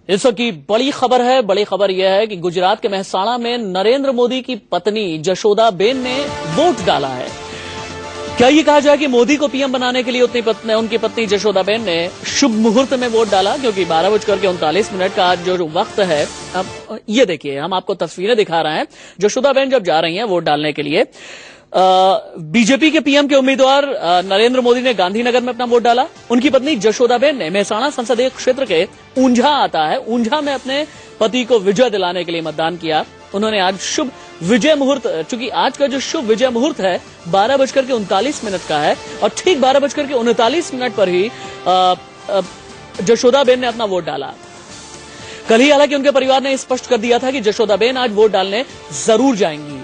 इस वक्त की बड़ी खबर है। बड़ी खबर यह है कि गुजरात के मेहसाणा में नरेंद्र मोदी की पत्नी जशोदाबेन ने वोट डाला है। क्या ये कहा जाए कि मोदी को पीएम बनाने के लिए उनकी पत्नी जशोदाबेन ने शुभ मुहूर्त में वोट डाला, क्योंकि 12:39 का आज जो वक्त है। अब ये देखिए, हम आपको तस्वीरें दिखा रहे हैं। जशोदाबेन जब जा रही हैं वोट डालने के लिए, बीजेपी के पीएम के उम्मीदवार नरेंद्र मोदी ने गांधीनगर में अपना वोट डाला। उनकी पत्नी जशोदाबेन ने मेहसाणा संसदीय क्षेत्र के ऊंझा आता है, ऊंझा में अपने पति को विजय दिलाने के लिए मतदान किया। उन्होंने आज शुभ विजय मुहूर्त, चूंकि आज का जो शुभ विजय मुहूर्त है 12:39 का है, और ठीक 12:39 पर ही जशोदाबेन ने अपना वोट डाला। कल ही हालांकि उनके परिवार ने स्पष्ट कर दिया था कि जशोदाबेन आज वोट डालने जरूर जाएंगी।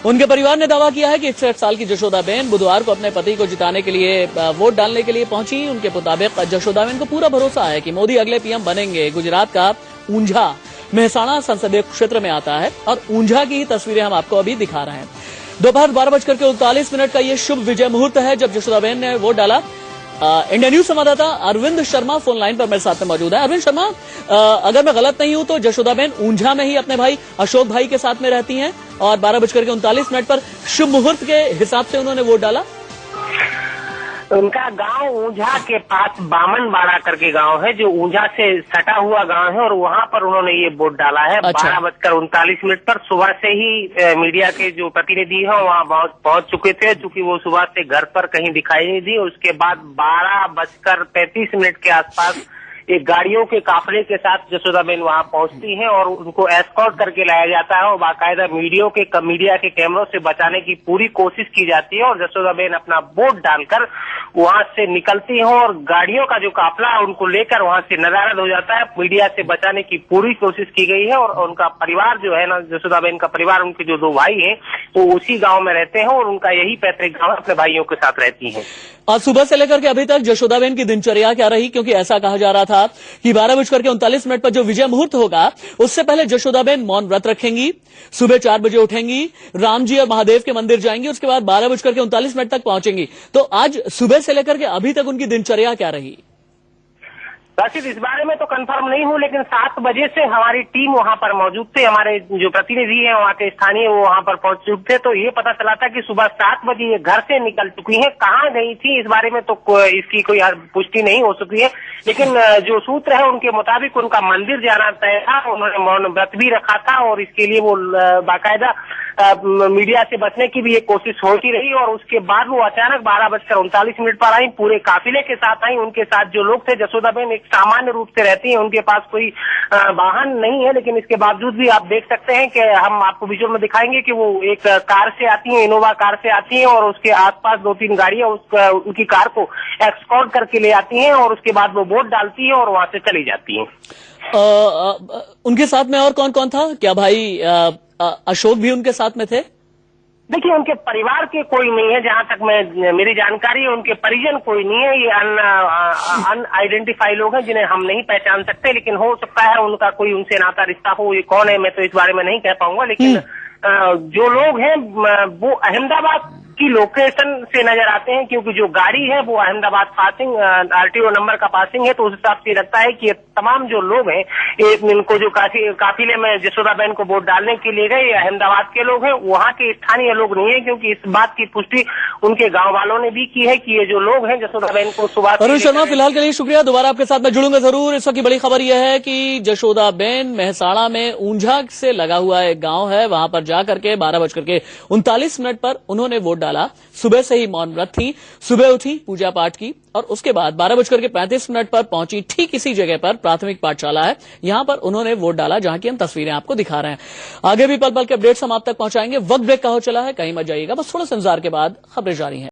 उनके परिवार ने दावा किया है कि 61 साल की जशोदाबेन बुधवार को अपने पति को जिताने के लिए वोट डालने के लिए पहुंची। उनके मुताबिक जशोदाबेन को पूरा भरोसा है कि मोदी अगले पीएम बनेंगे। गुजरात का ऊंझा मेहसाणा संसदीय क्षेत्र में आता है, और ऊंझा की ही तस्वीरें हम आपको अभी दिखा रहे हैं। दोपहर 12:39 का यह शुभ विजय मुहूर्त है जब जशोदाबेन ने वोट डाला। इंडिया न्यूज संवाददाता अरविंद शर्मा फोन लाइन पर मेरे साथ में मौजूद है। अरविंद शर्मा, अगर मैं गलत नहीं हूं तो जशोदाबेन ऊंझा में ही अपने भाई अशोक भाई के साथ में रहती हैं, और 12:39 पर शुभ मुहूर्त के हिसाब से उन्होंने वोट डाला। उनका गांव ऊंझा के पास बामनबाड़ा करके गांव है, जो ऊंझा से सटा हुआ गांव है, और वहां पर उन्होंने ये वोट डाला है। 12:39 पर सुबह से ही मीडिया के जो प्रतिनिधि हैं वहां पहुंच चुके थे, चूंकि वो सुबह से घर पर कहीं दिखाई नहीं दी। उसके बाद 12:35 के आसपास एक गाड़ियों के काफिले के साथ जशोदाबेन वहां पहुंचती हैं और उनको एस्कॉर्ट करके लाया जाता है, और बाकायदा मीडिया के कैमरों से बचाने की पूरी कोशिश की जाती है, और जशोदाबेन अपना वोट डालकर वहां से निकलती हैं, और गाड़ियों का जो काफिला उनको लेकर वहां से नदारद हो जाता है। मीडिया से बचाने की पूरी कोशिश की गई है, और उनका परिवार जो है ना, जशोदाबेन का परिवार, उनके जो 2 भाई हैं वो उसी गाँव में रहते हैं, और उनका यही पैतृक गाँव अपने भाइयों के साथ रहती है। आज सुबह से लेकर के अभी तक जशोदाबेन की दिनचर्या क्या रही, क्योंकि ऐसा कहा जा रहा था कि 12:39 पर जो विजय मुहूर्त होगा उससे पहले जशोदाबेन मौन व्रत रखेंगी, सुबह 4 बजे उठेंगी, राम जी और महादेव के मंदिर जाएंगी, उसके बाद 12:39 तक पहुंचेंगी। तो आज सुबह से लेकर के अभी तक उनकी दिनचर्या क्या रही? राशिद, इस बारे में तो कंफर्म नहीं हूं, लेकिन 7 बजे से हमारी टीम वहां पर मौजूद थे। हमारे जो प्रतिनिधि हैं वहां के स्थानीय, वो वहां पर पहुंच चुके थे, तो ये पता चला था कि सुबह 7 बजे ये घर से निकल चुकी हैं। कहाँ गई थी इस बारे में तो इसकी कोई पुष्टि नहीं हो सकी है, लेकिन जो सूत्र है उनके मुताबिक उनका मंदिर जाना तय था। उन्होंने मौन व्रत भी रखा था, और इसके लिए वो बाकायदा मीडिया से बचने की भी एक कोशिश होती रही, और उसके बाद वो अचानक 12:39 पर आई, पूरे काफिले के साथ आई। उनके साथ जो लोग थे, जशोदाबेन एक सामान्य रूप से रहती हैं, उनके पास कोई वाहन नहीं है, लेकिन इसके बावजूद भी आप देख सकते हैं कि हम आपको विजुअल में दिखाएंगे कि वो एक कार से आती है, इनोवा कार से आती है, और उसके आसपास 2-3 गाड़ियां उनकी कार को एस्कॉर्ट करके ले आती हैं, और उसके बाद वो वोट डालती है और वहां से चली जाती है। उनके साथ में और कौन कौन था? क्या भाई अशोक भी उनके साथ में थे? देखिए, उनके परिवार के कोई नहीं है, जहां तक मेरी जानकारी है। उनके परिजन कोई नहीं है। ये अनआइडेंटिफाई लोग हैं जिन्हें हम नहीं पहचान सकते, लेकिन हो सकता है उनका कोई उनसे नाता रिश्ता हो। ये कौन है मैं तो इस बारे में नहीं कह पाऊंगा, लेकिन जो लोग हैं वो अहमदाबाद की लोकेशन से नजर आते हैं, क्योंकि जो गाड़ी है वो अहमदाबाद पासिंग RTO नंबर का पासिंग है, तो उस हिसाब से लगता है कि ये तमाम जो लोग हैं, इनको जो काफिले में जशोदाबेन को वोट डालने के लिए गए, अहमदाबाद के लोग हैं, वहाँ के स्थानीय लोग नहीं है, क्योंकि इस बात की पुष्टि उनके गाँव वालों ने भी की है कि ये जो लोग हैं जशोदाबेन को सुबह। अरुण शर्मा, फिलहाल के लिए शुक्रिया। दोबारा आपके साथ मैं जुड़ूंगा जरूर। इस वक्त की बड़ी खबर यह है कि जशोदाबेन मेहसाणा में ऊंझा से लगा हुआ एक गाँव है, वहां पर जाकर के 12:39 पर उन्होंने वोट डाला। सुबह से ही मौन व्रत थी, सुबह उठी, पूजा पाठ की, और उसके बाद 12:35 पर पहुंची ठीक इसी जगह पर प्राथमिक पाठशाला है, यहां पर उन्होंने वोट डाला, जहां की हम तस्वीरें आपको दिखा रहे हैं। आगे भी पल पल के अपडेट्स हम आप तक पहुंचाएंगे। वक्त ब्रेक का हो चला है, कहीं मत जाइएगा, बस थोड़ा सा इंतजार के बाद खबरें जारी हैं।